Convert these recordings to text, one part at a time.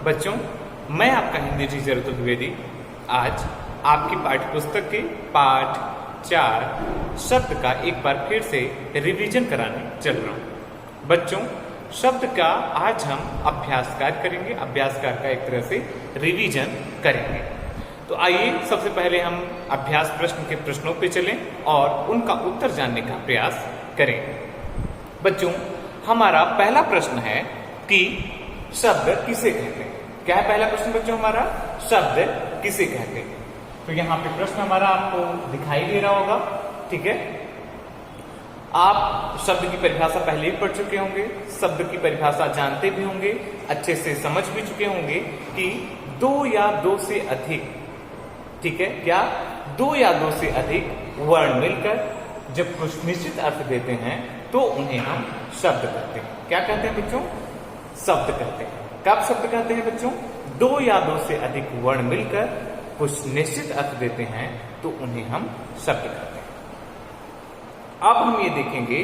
बच्चों, मैं आपका हिंदी टीचर अतुल द्विवेदी आज आपकी पाठ्य पुस्तक के पाठ 4 शब्द का एक बार फिर से रिवीजन कराने चल रहा हूँ। बच्चों, शब्द का आज हम अभ्यास कार्य करेंगे, अभ्यास कार्य का एक तरह से रिवीजन करेंगे। तो आइए सबसे पहले हम अभ्यास प्रश्न के प्रश्नों पे चलें और उनका उत्तर जानने का प्रयास करें। बच्चों, हमारा पहला प्रश्न है कि शब्द किसे कहते हैं। क्या है पहला प्रश्न बच्चों हमारा? शब्द किसे कहते हैं। तो यहाँ पे प्रश्न हमारा आपको दिखाई दे रहा होगा, ठीक है। आप शब्द की परिभाषा पहले ही पढ़ चुके होंगे, शब्द की परिभाषा जानते भी होंगे, अच्छे से समझ भी चुके होंगे कि दो या दो से अधिक, ठीक है, क्या दो या दो से अधिक वर्ण मिलकर जब कुछ निश्चित अर्थ देते हैं तो उन्हें हम शब्द कहते हैं। क्या कहते हैं बच्चों? शब्द कहते हैं। कब शब्द कहते हैं बच्चों? दो या दो से अधिक वर्ण मिलकर कुछ निश्चित अर्थ देते हैं तो उन्हें हम शब्द कहते हैं। अब हम ये देखेंगे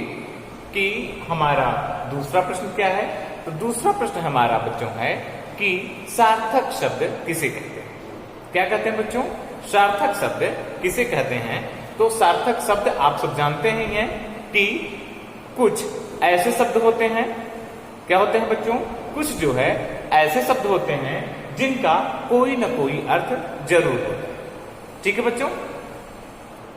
कि हमारा दूसरा प्रश्न क्या है। तो दूसरा प्रश्न हमारा बच्चों है कि सार्थक शब्द किसे कहते हैं। क्या कहते हैं बच्चों? सार्थक शब्द किसे कहते हैं। तो सार्थक शब्द आप सब जानते ही हैं कि कुछ ऐसे शब्द होते हैं, क्या होते हैं बच्चों? कुछ जो है ऐसे शब्द होते हैं जिनका कोई ना कोई अर्थ जरूर होता है, ठीक है बच्चों।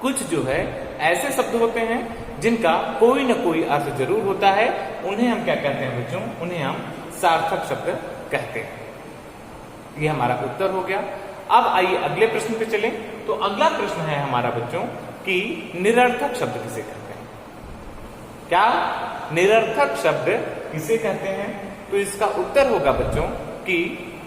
कुछ जो है ऐसे शब्द होते हैं जिनका कोई ना कोई अर्थ जरूर होता है, उन्हें हम क्या कहते हैं बच्चों? उन्हें हम सार्थक शब्द कहते हैं। ये हमारा उत्तर हो गया। अब आइए अगले प्रश्न पे चलें। तो अगला प्रश्न है हमारा बच्चों कि निरर्थक शब्द किसे कहते हैं। क्या निरर्थक शब्द किसे कहते हैं? तो इसका उत्तर होगा बच्चों कि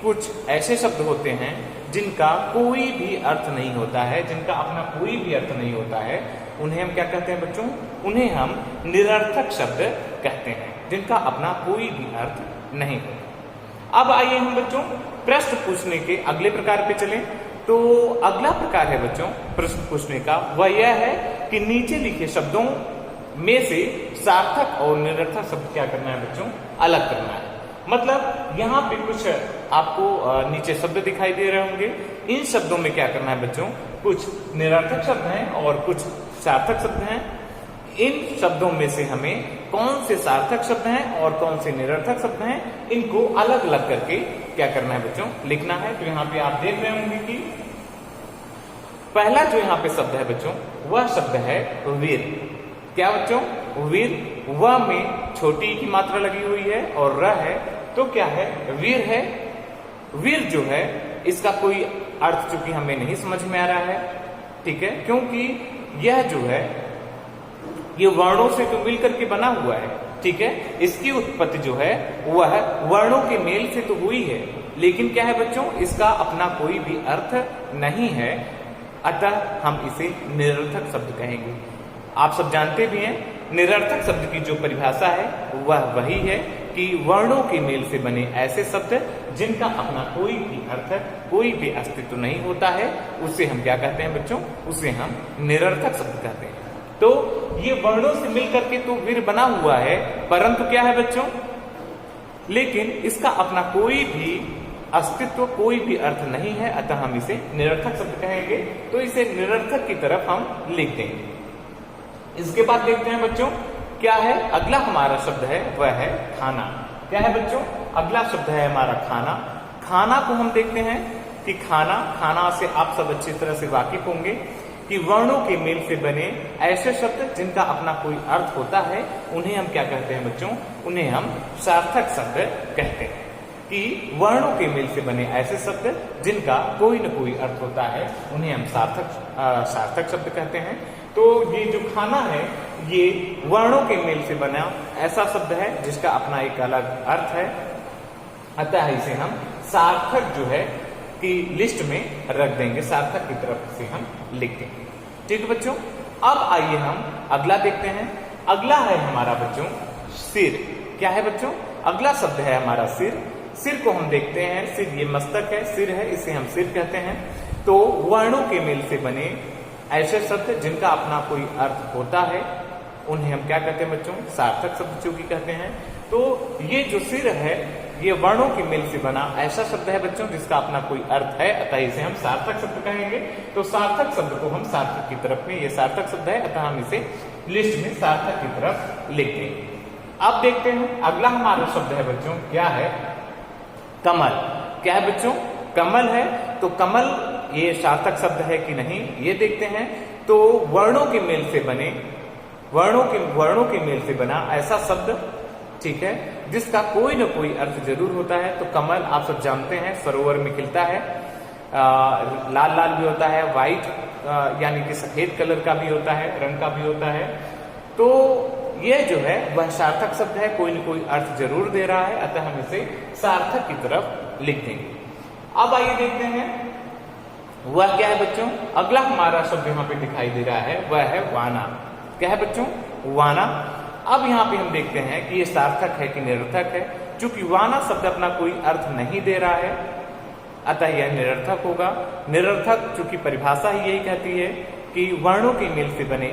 कुछ ऐसे शब्द होते हैं जिनका कोई भी अर्थ नहीं होता है, जिनका अपना कोई भी अर्थ नहीं होता है, उन्हें हम क्या कहते हैं बच्चों? उन्हें हम निरर्थक शब्द कहते हैं, जिनका अपना कोई भी अर्थ नहीं होता। अब आइए हम बच्चों प्रश्न पूछने के अगले प्रकार पे चलें। तो अगला प्रकार है बच्चों प्रश्न पूछने का, वह यह है कि नीचे लिखे शब्दों में से सार्थक और निरर्थक शब्द क्या करना है बच्चों? अलग करना है। मतलब यहाँ पे कुछ आपको नीचे शब्द दिखाई दे रहे होंगे। इन शब्दों में क्या करना है बच्चों? कुछ निरर्थक शब्द हैं और कुछ सार्थक शब्द हैं। इन शब्दों में से हमें कौन से सार्थक शब्द हैं और कौन से निरर्थक शब्द हैं, इनको अलग अलग करके क्या करना है बच्चों? लिखना है। तो यहाँ पे आप देख रहे होंगे कि पहला जो यहाँ पे शब्द है बच्चों, वह शब्द है वीर। क्या बच्चों? वीर। वह में छोटी की मात्रा लगी हुई है और र है, तो क्या है? वीर है। वीर जो है इसका कोई अर्थ चूंकि हमें नहीं समझ में आ रहा है, ठीक है, क्योंकि यह जो है ये वर्णों से तो मिलकर के बना हुआ है, ठीक है। इसकी उत्पत्ति जो है वह वर्णों के मेल से तो हुई है, लेकिन क्या है बच्चों? इसका अपना कोई भी अर्थ नहीं है, अतः हम इसे निरर्थक शब्द कहेंगे। आप सब जानते भी हैं निरर्थक शब्द की जो परिभाषा है वह वही है कि वर्णों के मेल से बने ऐसे शब्द जिनका अपना कोई भी अर्थ, कोई भी अस्तित्व नहीं होता है, उसे हम क्या कहते हैं बच्चों? उसे हम निरर्थक शब्द कहते हैं। तो ये वर्णों से मिलकर के तो वीर बना हुआ है, परंतु क्या है बच्चों? लेकिन इसका अपना कोई भी अस्तित्व, कोई भी अर्थ नहीं है, अतः हम इसे निरर्थक शब्द कहेंगे। तो इसे निरर्थक की तरफ हम लिख देंगे। इसके बाद देखते हैं बच्चों क्या है अगला हमारा शब्द है, वह है खाना। क्या है बच्चों? अगला शब्द है हमारा खाना। खाना को हम देखते हैं कि खाना से आप सब अच्छी तरह से वाकिफ होंगे कि वर्णों के मेल से बने ऐसे शब्द जिनका अपना कोई अर्थ होता है, उन्हें हम क्या कहते हैं बच्चों? उन्हें हम सार्थक शब्द कहते हैं। कि वर्णों के मेल से बने ऐसे शब्द जिनका कोई न कोई अर्थ होता है, उन्हें हम सार्थक शब्द कहते हैं। तो ये जो खाना है ये वर्णों के मेल से बना ऐसा शब्द है जिसका अपना एक अलग अर्थ है, अतः इसे हम सार्थक जो है की लिस्ट में रख देंगे, सार्थक की तरफ से हम लिख देंगे, ठीक है बच्चों। अब आइए हम अगला देखते हैं। अगला है हमारा बच्चों सिर। क्या है बच्चों? अगला शब्द है हमारा सिर। सिर को हम देखते हैं, सिर ये मस्तक है, सिर है, इसे हम सिर कहते हैं। तो वर्णों के मेल से बने ऐसे शब्द जिनका अपना कोई अर्थ होता है, उन्हें हम क्या कहते हैं बच्चों? सार्थक शब्द चूंकि कहते हैं। तो ये जो सिर है ये वर्णों के मेल से बना ऐसा शब्द है बच्चों जिसका अपना कोई अर्थ है, अतः इसे हम सार्थक शब्द कहेंगे। तो सार्थक शब्द को हम सार्थक की तरफ में, ये सार्थक शब्द है अतः हम इसे लिस्ट में सार्थक की तरफ लिख देंगे। अब देखते हैं अगला हमारा शब्द है बच्चों, क्या है? कमल। क्या है बच्चों? कमल है। तो कमल ये सार्थक शब्द है कि नहीं ये देखते हैं। तो वर्णों के मेल से बने, वर्णों के मेल से बना ऐसा शब्द, ठीक है, जिसका कोई ना कोई अर्थ जरूर होता है। तो कमल आप सब जानते हैं सरोवर में खिलता है, लाल लाल भी होता है, व्हाइट यानी कि सफेद कलर का भी होता है, रंग का भी होता है। तो यह जो है वह सार्थक शब्द है, कोई न कोई अर्थ जरूर दे रहा है, अतः हम इसे सार्थक की तरफ लिख देंगे। अब आइए देखते हैं वह क्या है बच्चों। अगला हमारा शब्द यहाँ पे दिखाई दे रहा है, वह है वाना। क्या है बच्चों? वाना। अब यहाँ पे हम देखते हैं कि ये सार्थक है कि निरर्थक है। चूंकि वाना शब्द अपना कोई अर्थ नहीं दे रहा है, अतः यह निरर्थक होगा। निरर्थक चूंकि परिभाषा ही यही कहती है कि वर्णों के मेल से बने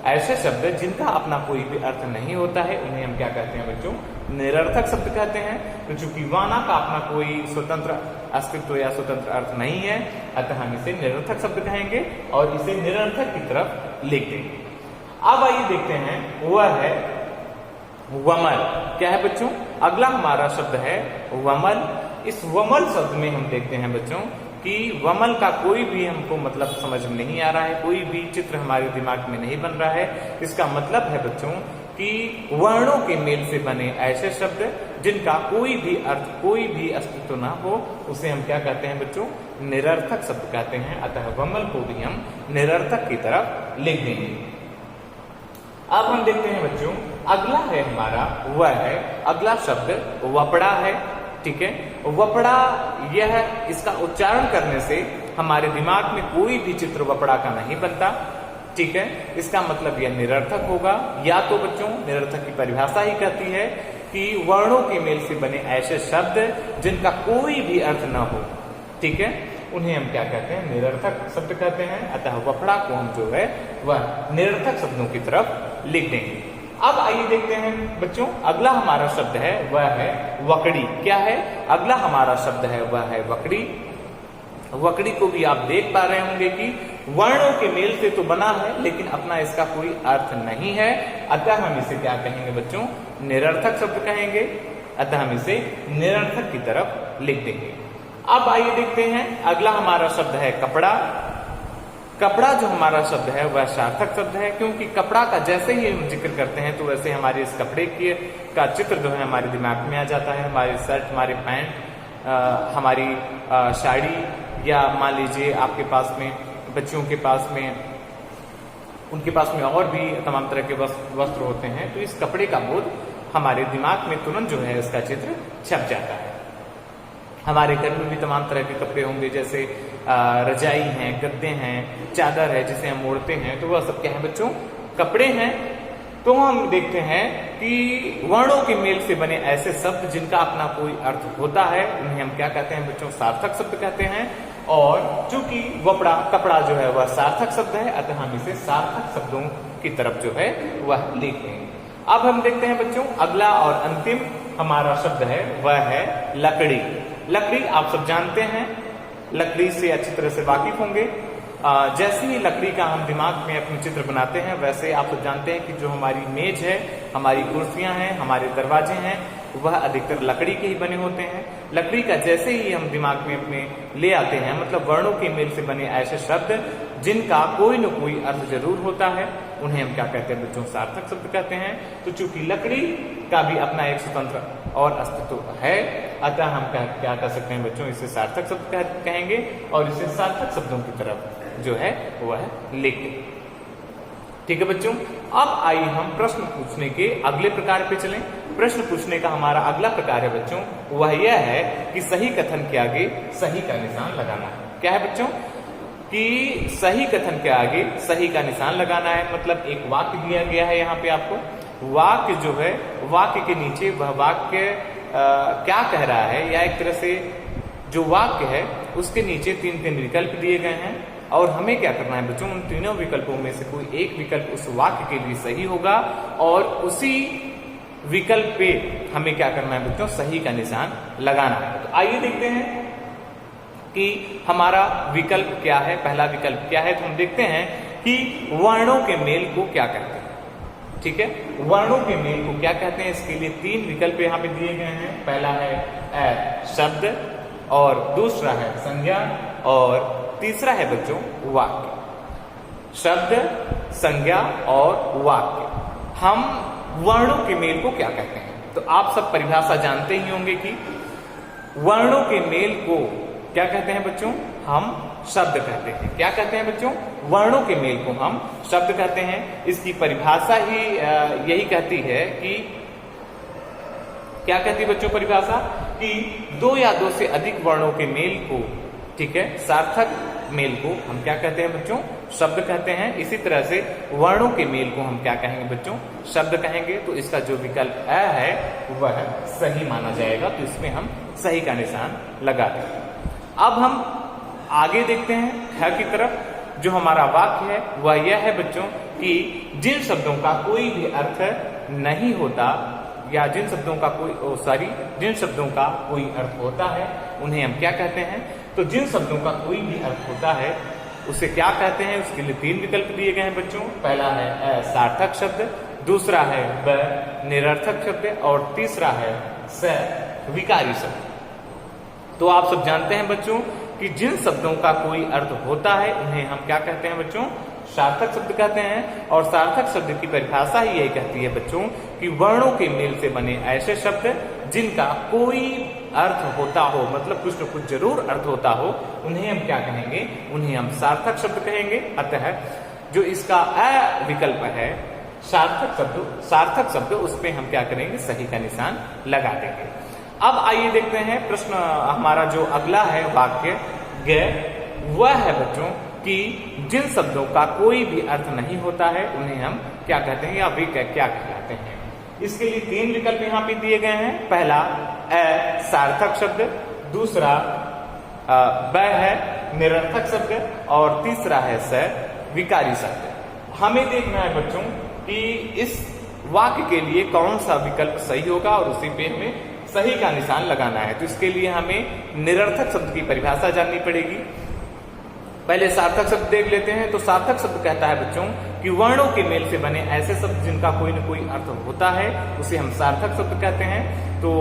ऐसे शब्द जिनका अपना कोई भी अर्थ नहीं होता है, उन्हें हम क्या कहते हैं बच्चों? निरर्थक शब्द कहते हैं। तो चूंकि वाना का अपना कोई स्वतंत्र अस्तित्व या स्वतंत्र अर्थ नहीं है, अतः हम इसे निरर्थक शब्द कहेंगे और इसे निरर्थक की तरफ लिख देंगे। अब आइए देखते हैं वह है वमल। क्या है बच्चों? अगला हमारा शब्द है वमल। इस वमल शब्द में हम देखते हैं बच्चों कि वमल का कोई भी हमको मतलब समझ में नहीं आ रहा है, कोई भी चित्र हमारे दिमाग में नहीं बन रहा है। इसका मतलब है बच्चों कि वर्णों के मेल से बने ऐसे शब्द जिनका कोई भी अर्थ, कोई भी अस्तित्व ना हो, उसे हम क्या कहते हैं बच्चों? निरर्थक शब्द कहते हैं। अतः वमल को भी हम निरर्थक की तरफ लिख देंगे। अब हम देखते हैं बच्चों अगला है हमारा, वह है अगला शब्द वपड़ा है। ठीक है, वपड़ा, यह इसका उच्चारण करने से हमारे दिमाग में कोई भी चित्र वपड़ा का नहीं बनता। ठीक है, इसका मतलब यह निरर्थक होगा। या तो बच्चों निरर्थक की परिभाषा ही कहती है कि वर्णों के मेल से बने ऐसे शब्द जिनका कोई भी अर्थ न हो, ठीक है, उन्हें हम क्या कहते हैं? निरर्थक शब्द कहते हैं। अतः वपड़ा को हम जो है वह निरर्थक शब्दों की तरफ लिख देंगे। अब आइए देखते हैं बच्चों अगला हमारा शब्द है वह है वकड़ी। क्या है? अगला हमारा शब्द है वह है वकड़ी। वकड़ी को भी आप देख पा रहे होंगे कि वर्णों के मेल से तो बना है लेकिन अपना इसका कोई अर्थ नहीं है, अतः हम इसे क्या कहेंगे बच्चों? निरर्थक शब्द कहेंगे। अतः हम इसे निरर्थक की तरफ लिख देंगे। अब आइए देखते हैं अगला हमारा शब्द है कपड़ा। कपड़ा जो हमारा शब्द है वह सार्थक शब्द है, क्योंकि कपड़ा का जैसे ही हम जिक्र करते हैं तो वैसे हमारे इस कपड़े का चित्र जो है हमारे दिमाग में आ जाता है। हमारी शर्ट, हमारे पैंट, हमारी साड़ी, या मान लीजिए आपके पास में, बच्चियों के पास में, उनके पास में और भी तमाम तरह के वस्त्र होते हैं, तो इस कपड़े का बोध हमारे दिमाग में तुरंत जो है इसका चित्र छप जाता है। हमारे घर में भी तमाम तरह के कपड़े होंगे, जैसे रजाई हैं, गद्दे हैं, चादर है जिसे हम ओढ़ते हैं, तो वह सब क्या है बच्चों? कपड़े हैं। तो हम देखते हैं कि वर्णों के मेल से बने ऐसे शब्द जिनका अपना कोई अर्थ होता है, उन्हें हम क्या कहते हैं बच्चों? सार्थक शब्द कहते हैं। और चूंकि वपड़ा, कपड़ा जो है वह सार्थक शब्द है, अतः हम इसे सार्थक शब्दों की तरफ जो है वह लिखते हैं। अब हम देखते हैं बच्चों अगला और अंतिम हमारा शब्द है वह है लकड़ी। लकड़ी आप सब जानते हैं, लकड़ी से अच्छी तरह से वाकिफ होंगे। जैसे ही लकड़ी का हम दिमाग में अपने चित्र बनाते हैं, वैसे आप सब जानते हैं कि जो हमारी मेज है, हमारी कुर्सियां हैं, हमारे दरवाजे हैं, वह अधिकतर लकड़ी के ही बने होते हैं। लकड़ी का जैसे ही हम दिमाग में अपने ले आते हैं, मतलब वर्णों के मेल से बने ऐसे शब्द जिनका कोई न कोई अर्थ जरूर होता है, उन्हें हम क्या कहते हैं बच्चों? सार्थक शब्द कहते हैं। तो चूंकि लकड़ी का भी अपना एक स्वतंत्र और अस्तित्व है, अतः हम क्या कर सकते हैं बच्चों? इसे सार्थक शब्द कहेंगे और इसे सार्थक शब्दों की तरफ जो है वह लिख दें। ठीक है बच्चों, अब आइए हम प्रश्न पूछने के अगले प्रकार पे चलें। प्रश्न पूछने का हमारा अगला प्रकार है बच्चों, वह यह है कि सही कथन के आगे सही का निशान लगाना है। क्या है बच्चों? कि सही कथन के आगे सही का निशान लगाना है। मतलब एक वाक्य दिया गया है यहाँ पे आपको, वाक्य जो है, वाक्य के नीचे वह वाक्य क्या कह रहा है, या एक तरह से जो वाक्य है उसके नीचे 3 विकल्प दिए गए हैं, और हमें क्या करना है बच्चों? उन तीनों विकल्पों में से कोई एक विकल्प उस वाक्य के लिए सही होगा और उसी विकल्प पे हमें क्या करना है बच्चों, सही का निशान लगाना है। तो आइए देखते हैं कि हमारा विकल्प क्या है। पहला विकल्प क्या है, तो हम देखते हैं कि वर्णों के मेल को क्या कहते हैं। ठीक है, वर्णों के मेल को क्या कहते हैं, इसके लिए 3 विकल्प यहाँ पे दिए गए हैं। पहला है शब्द, और दूसरा है संज्ञा, और तीसरा है बच्चों वाक्य। शब्द, संज्ञा और वाक्य। हम वर्णों के मेल को क्या कहते हैं, तो आप सब परिभाषा जानते ही होंगे कि वर्णों के मेल को क्या कहते हैं बच्चों, हम शब्द कहते हैं। क्या कहते हैं बच्चों, वर्णों के मेल को हम शब्द कहते हैं। इसकी परिभाषा ही यही कहती है कि, क्या कहती है बच्चों परिभाषा, कि 2 या 2 से अधिक वर्णों के मेल को, ठीक है, सार्थक मेल को हम क्या कहते हैं बच्चों, शब्द कहते हैं। इसी तरह से वर्णों के मेल को हम क्या कहेंगे बच्चों, शब्द कहेंगे। तो इसका जो विकल्प अ है वह सही माना जाएगा, तो इसमें हम सही का निशान लगा देंगे। अब हम आगे देखते हैं ख की तरफ। जो हमारा वाक्य है वह यह है बच्चों कि जिन शब्दों का कोई भी अर्थ नहीं होता, या जिन शब्दों का जिन शब्दों का कोई अर्थ होता है उन्हें हम क्या कहते हैं। तो जिन शब्दों का कोई भी अर्थ होता है उसे क्या कहते हैं, उसके लिए 3 विकल्प दिए गए हैं बच्चों। पहला है सार्थक शब्द, दूसरा है ब निरर्थक शब्द, और तीसरा है स विकारी शब्द। तो आप सब जानते हैं बच्चों कि जिन शब्दों का कोई अर्थ होता है उन्हें हम क्या कहते हैं बच्चों, सार्थक शब्द कहते हैं। और सार्थक शब्द की परिभाषा ही यही कहती है बच्चों कि वर्णों के मेल से बने ऐसे शब्द जिनका कोई अर्थ होता हो, मतलब कुछ न कुछ जरूर अर्थ होता हो, उन्हें हम क्या कहेंगे, उन्हें हम सार्थक शब्द कहेंगे। अतः जो इसका अ विकल्प है सार्थक शब्द, उस पर हम क्या करेंगे, सही का निशान लगा देंगे। अब आइए देखते हैं प्रश्न हमारा जो अगला है वाक्य ग, वह है बच्चों कि जिन शब्दों का कोई भी अर्थ नहीं होता है उन्हें हम क्या कहते हैं, या वे क्या कहलाते हैं। इसके लिए 3 विकल्प यहाँ पे दिए गए हैं। पहला अ सार्थक शब्द, दूसरा ब है निरर्थक शब्द, और तीसरा है स विकारी शब्द। हमें देखना है बच्चों कि इस वाक्य के लिए कौन सा विकल्प सही होगा और उसी पे हमें सही का निशान लगाना है। तो इसके लिए हमें निरर्थक शब्द की परिभाषा जाननी पड़ेगी। पहले सार्थक शब्द देख लेते हैं। तो सार्थक शब्द कहता है बच्चों कि वर्णों के मेल से बने ऐसे शब्द जिनका कोई न कोई अर्थ होता है उसे हम सार्थक शब्द कहते हैं। तो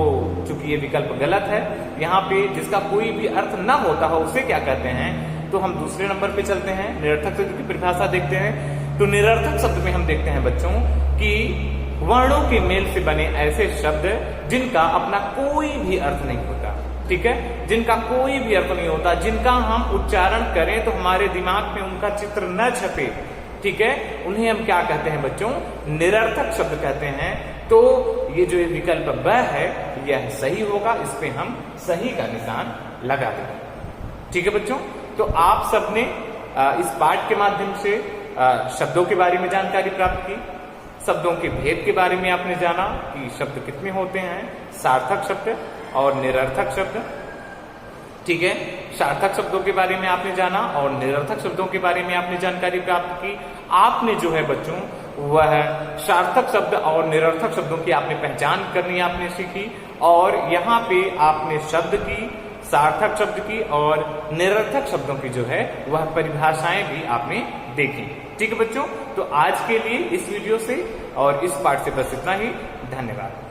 चूंकि ये विकल्प गलत है, यहाँ पे जिसका कोई भी अर्थ न होता हो उसे क्या कहते हैं, तो हम दूसरे नंबर पे चलते हैं, निरर्थक शब्द की परिभाषा देखते हैं। तो निरर्थक शब्द में हम देखते हैं बच्चों कि वर्णों के मेल से बने ऐसे शब्द जिनका अपना कोई भी अर्थ नहीं होता, ठीक है, जिनका कोई भी अर्थ नहीं होता, जिनका हम उच्चारण करें तो हमारे दिमाग में उनका चित्र न छपे, ठीक है, उन्हें हम क्या कहते हैं बच्चों, निरर्थक शब्द कहते हैं। तो ये जो विकल्प ब है यह सही होगा, इस पे हम सही का निशान लगा देंगे। ठीक है बच्चों, तो आप सबने इस पाठ के माध्यम से शब्दों के बारे में जानकारी प्राप्त की, शब्दों के भेद के बारे में आपने जाना कि शब्द कितने होते हैं, सार्थक शब्द और निरर्थक शब्द। ठीक है, सार्थक शब्दों के बारे में आपने जाना और निरर्थक शब्दों के बारे में आपने जानकारी प्राप्त की। आपने जो है बच्चों वह सार्थक शब्द और निरर्थक शब्दों की आपने पहचान करनी आपने सीखी, और यहाँ पे आपने शब्द की, सार्थक शब्द की और निरर्थक शब्दों की जो है वह परिभाषाएं भी आपने देखी। ठीक है बच्चों, तो आज के लिए इस वीडियो से और इस पाठ से बस इतना ही। धन्यवाद।